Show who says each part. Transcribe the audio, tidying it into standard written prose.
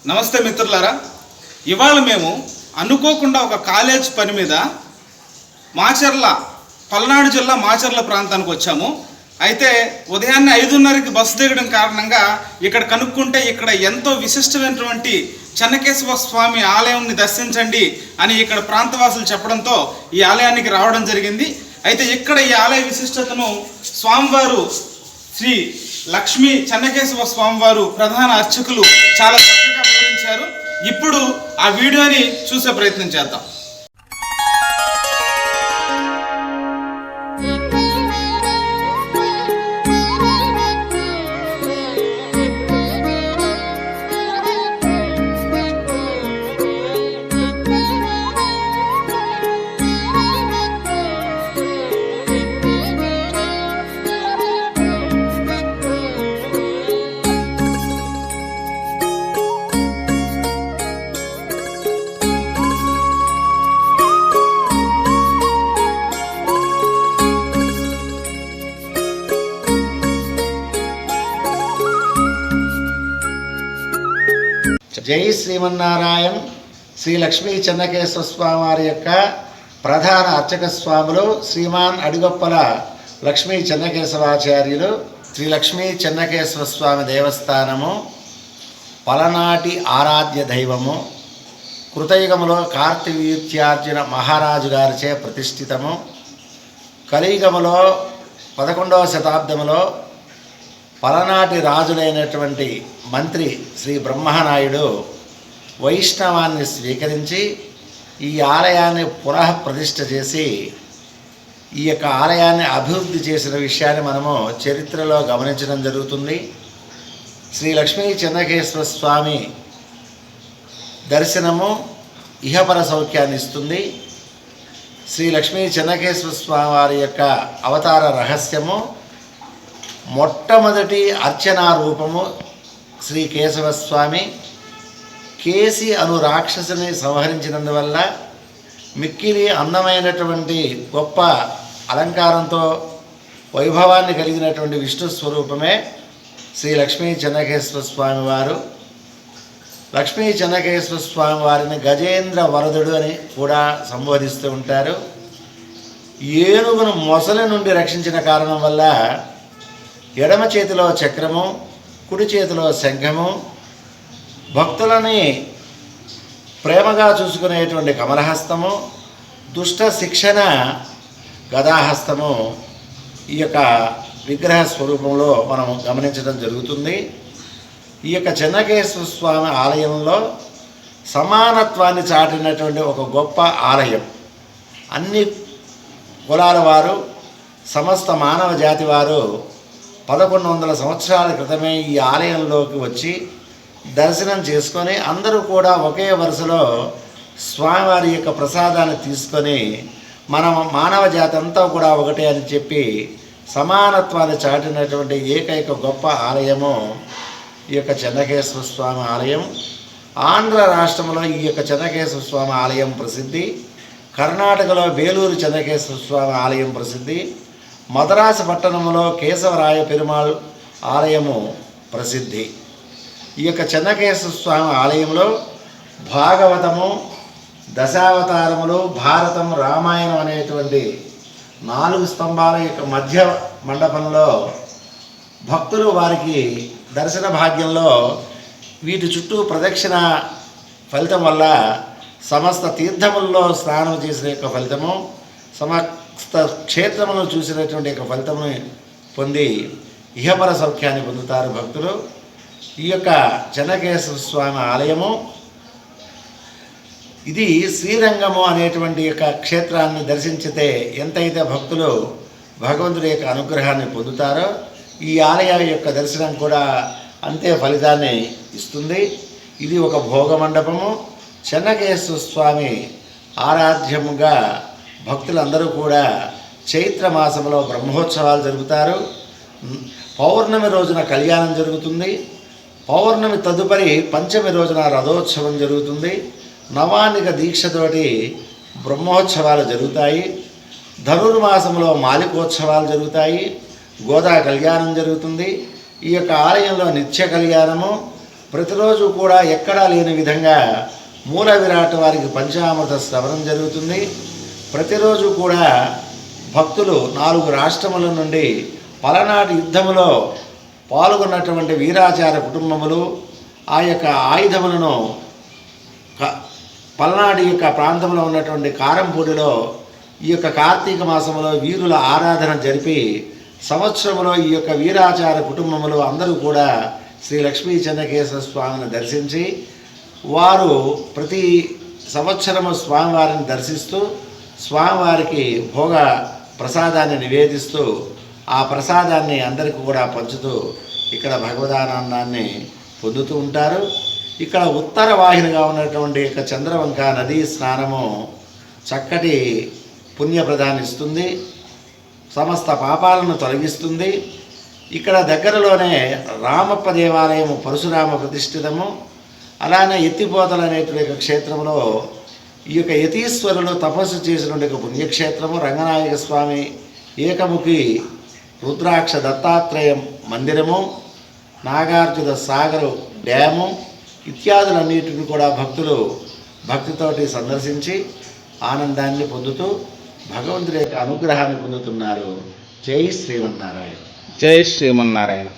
Speaker 1: నమస్తే మిత్రులారా, ఇవాళ మేము అనుకోకుండా ఒక కాలేజ్ పని మీద మాచర్ల పల్నాడు జిల్లా మాచర్ల ప్రాంతానికి వచ్చాము. అయితే ఉదయాన్నే 5:30కి బస్సు దిగడం కారణంగా ఇక్కడ కనుక్కుంటే ఇక్కడ ఎంతో విశిష్టమైనటువంటి చెన్నకేశవ స్వామి ఆలయాన్ని దర్శించండి అని ఇక్కడ ప్రాంతవాసులు చెప్పడంతో ఈ ఆలయానికి రావడం జరిగింది. అయితే ఇక్కడ ఈ ఆలయ విశిష్టతను స్వామివారు శ్రీ లక్ష్మీ చెన్నకేశవ స్వామివారు ప్రధాన అర్చకులు చాలా చక్కగా వివరించారు. ఇప్పుడు ఆ వీడియోని చూసే ప్రయత్నం చేద్దాం.
Speaker 2: జై శ్రీమన్నారాయణ. శ్రీ లక్ష్మీ చెన్నకేశవ స్వామి వారి యొక్క ప్రధాన అర్చక స్వాములు శ్రీమాన్ అడిగొప్పల లక్ష్మీ చెన్నకేశవాచార్యులు. శ్రీ లక్ష్మీ చెన్నకేశవ స్వామి దేవస్థానము పలనాటి ఆరాధ్య దైవము. కృతయుగములో కార్తవీర్యార్జున మహారాజు గారిచే ప్రతిష్ఠితము. కలియుగములో 11వ శతాబ్దములో పలనాటి రాజులైనటువంటి మంత్రి శ్రీ బ్రహ్మనాయుడు వైష్ణవాన్ని స్వీకరించి ఈ ఆలయాన్ని పునః ప్రతిష్ఠ చేసి ఈ యొక్క ఆలయాన్ని అభివృద్ధి చేసిన విషయాన్ని మనము చరిత్రలో గమనించడం జరుగుతుంది. శ్రీ లక్ష్మీ చెన్నకేశవ స్వామి దర్శనము ఇహపర సౌఖ్యాన్ని ఇస్తుంది. శ్రీ లక్ష్మీ చెన్నకేశవ స్వామి వారి యొక్క అవతార రహస్యము మొట్టమొదటి అర్చనా రూపము శ్రీ కేశవస్వామి. కేసి అను రాక్షసుని సంహరించినందువల్ల మిక్కిలి అందమైనటువంటి గొప్ప అలంకారంతో వైభవాన్ని కలిగినటువంటి విష్ణు స్వరూపమే శ్రీ లక్ష్మీ చెన్నకేశవ స్వామి వారు. లక్ష్మీ చెన్నకేశవ స్వామి వారిని గజేంద్ర వరదుడు అని కూడా సంబోధిస్తూ ఉంటారు. ఏనుగును మొసలి నుండి రక్షించిన కారణం వల్ల ఎడమ చేతిలో చక్రము, కుడి చేతిలో శంఖము, భక్తులని ప్రేమగా చూసుకునేటువంటి కమలహస్తము, దుష్ట శిక్షణ గదాహస్తము ఈ యొక్క విగ్రహ స్వరూపంలో మనం గమనించడం జరుగుతుంది. ఈ యొక్క చెన్నకేశవ స్వామి ఆలయంలో సమానత్వాన్ని చాటినటువంటి ఒక గొప్ప ఆలయం. అన్ని కులాల వారు, సమస్త మానవ జాతి వారు 1100 సంవత్సరాల క్రితమే ఈ ఆలయంలోకి వచ్చి దర్శనం చేసుకొని అందరూ కూడా ఒకే వరుసలో స్వామివారి యొక్క ప్రసాదాన్ని తీసుకొని మన మానవ జాతి అంతా కూడా ఒకటే అని చెప్పి సమానత్వాన్ని చాటినటువంటి ఏకైక గొప్ప ఆలయము ఈ యొక్క చెన్నకేశవ స్వామి ఆలయం. ఆంధ్ర రాష్ట్రంలో ఈ యొక్క చెన్నకేశవ స్వామి ఆలయం ప్రసిద్ధి. కర్ణాటకలో వేలూరు చెన్నకేశవ స్వామి ఆలయం ప్రసిద్ధి. మద్రాసు పట్టణంలో కేశవరాయ పెరుమాళ్ ఆలయము ప్రసిద్ధి. ఈ యొక్క చెన్నకేశవ స్వామి ఆలయంలో భాగవతము, దశావతారములు, భారతం, రామాయణం అనేటువంటి 4 స్తంభాల యొక్క మధ్య మండపంలో భక్తులు వారికి దర్శన భాగ్యంలో వీటి చుట్టూ ప్రదక్షిణ ఫలితం వల్ల సమస్త తీర్థముల్లో స్నానం చేసిన యొక్క ఫలితము, సమస్త క్షేత్రములను చూసినటువంటి యొక్క ఫలితమును పొంది ఇహపర సౌఖ్యాన్ని పొందుతారు భక్తులు. ఈ యొక్క చెన్నకేశవ స్వామి ఆలయము ఇది శ్రీరంగము అనేటువంటి యొక్క క్షేత్రాన్ని దర్శించితే ఎంతైతే భక్తులు భగవంతుడి యొక్క అనుగ్రహాన్ని పొందుతారో ఈ ఆలయం యొక్క దర్శనం కూడా అంతే ఫలితాన్ని ఇస్తుంది. ఇది ఒక భోగ మండపము. చెన్నకేశవ స్వామి ఆరాధ్యముగా భక్తులందరూ కూడా చైత్ర మాసంలో బ్రహ్మోత్సవాలు జరుపుతారు. పౌర్ణమి రోజున కళ్యాణం జరుగుతుంది. పౌర్ణమి తదుపరి పంచమి రోజున రథోత్సవం జరుగుతుంది. నవానిక దీక్షతోటి బ్రహ్మోత్సవాలు జరుగుతాయి. ధనుర్మాసంలో మాలికోత్సవాలు జరుగుతాయి. గోదా కళ్యాణం జరుగుతుంది. ఈ యొక్క ఆలయంలో నిత్య కళ్యాణము, ప్రతిరోజు కూడా ఎక్కడా లేని విధంగా మూల విరాట్ వారికి పంచామృత శ్రవణం జరుగుతుంది. ప్రతిరోజు కూడా భక్తులు 4 రాష్ట్రముల నుండి పలనాటి యుద్ధములో పాల్గొన్నటువంటి వీరాచార కుటుంబములు ఆ యొక్క ఆయుధములను పల్నాడు యొక్క ప్రాంతంలో ఉన్నటువంటి కారంపూడిలో ఈ యొక్క కార్తీక మాసంలో వీరుల ఆరాధన జరిపి సంవత్సరంలో ఈ యొక్క వీరాచార కుటుంబములు అందరూ కూడా శ్రీ లక్ష్మీ చెన్నకేశ్వర స్వామిని దర్శించి వారు ప్రతి సంవత్సరము స్వామివారిని దర్శిస్తూ స్వామివారికి భోగ ప్రసాదాన్ని నివేదిస్తూ ఆ ప్రసాదాన్ని అందరికీ కూడా పంచుతూ ఇక్కడ భగవదానందాన్ని పొందుతూ ఉంటారు. ఇక్కడ ఉత్తర వాహినిగా ఉన్నటువంటి యొక్క చంద్రవంక నదీ స్నానము చక్కటి పుణ్యప్రదాన్ని ఇస్తుంది, సమస్త పాపాలను తొలగిస్తుంది. ఇక్కడ దగ్గరలోనే రామప్ప దేవాలయము పరశురామ ప్రతిష్ఠితము, అలానే ఎత్తిపోతలు అనేటువంటి క్షేత్రంలో ఈ యొక్క యతీశ్వరులు తపస్సు చేసినటువంటి పుణ్యక్షేత్రము, రంగనాయక స్వామి ఏకముఖి రుద్రాక్ష దత్తాత్రేయం మందిరము, నాగార్జున సాగరు డ్యాము ఇత్యాదులన్నిటిని కూడా భక్తులు భక్తితోటి సందర్శించి ఆనందాన్ని పొందుతూ భగవంతుడి యొక్క అనుగ్రహాన్ని పొందుతున్నారు. జై శ్రీమన్నారాయణ.
Speaker 1: జై శ్రీమన్నారాయణ.